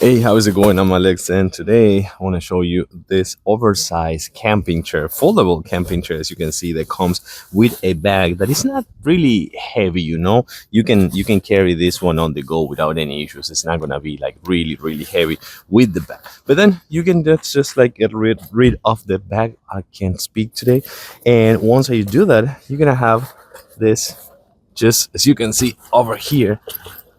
Hey, how's it going? I'm Alex, and today I want to show you this oversized camping chair, foldable camping chair. As you can see, that comes with a bag that is not really heavy. You can carry this one on the go without any issues. It's not gonna be like really heavy with the bag. But then you can just like get rid of the bag. I can't speak today, and once you do that, you're gonna have this. Just as you can see over here,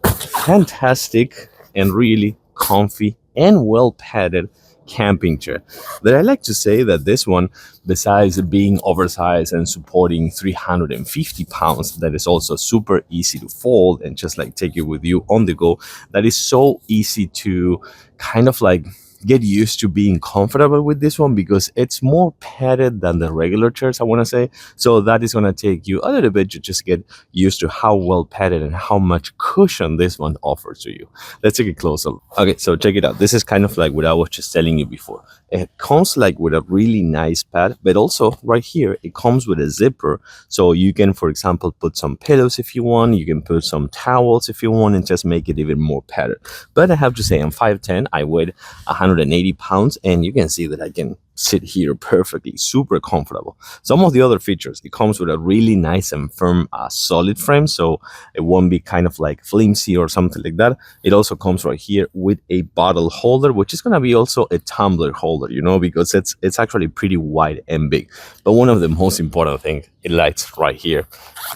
fantastic and really comfy and well padded camping chair. That I like to say that this one, besides being oversized and supporting 350 pounds, that is also super easy to fold and just like take it with you on the go. That is so easy to kind of like get used to being comfortable with this one because it's more padded than the regular chairs, I want to say. So that is going to take you a little bit to just get used to how well padded and how much cushion this one offers to you. Let's take a closer look. Okay, so check it out. This is kind of like what I was just telling you before. It comes like with a really nice pad, but also right here it comes with a zipper, so you can, for example, put some pillows if you want. You can put some towels if you want, and just make it even more padded. But I have to say, I'm 5'10". I weigh 180 pounds, and you can see that I can sit here perfectly, super comfortable. Some of the other features, it comes with a really nice and firm solid frame, so it won't be kind of like flimsy or something like that. It also comes right here with a bottle holder, which is going to be also a tumbler holder, because it's actually pretty wide and big. But one of the most important things, it lights right here.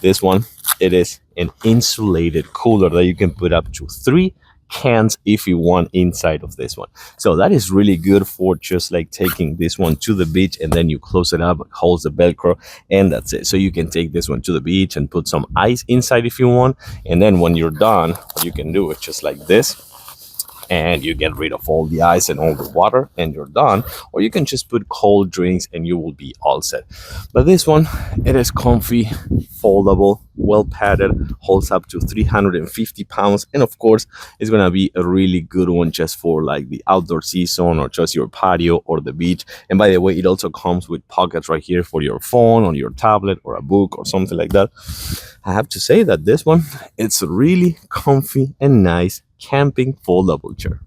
This one, it is an insulated cooler that you can put up to 3 cans if you want inside of this one. So that is really good for just like taking this one to the beach, and then you close it up, it holds the velcro, and that's it. So you can take this one to the beach and put some ice inside if you want, and then when you're done, what you can do is just like this, and you get rid of all the ice and all the water, and you're done. Or you can just put cold drinks and you will be all set. But this one, it is comfy, foldable, well padded, holds up to 350 pounds, and of course it's gonna be a really good one just for like the outdoor season or just your patio or the beach. And by the way, it also comes with pockets right here for your phone or your tablet or a book or something like that. I have to say that this one, it's really comfy and nice camping foldable chair.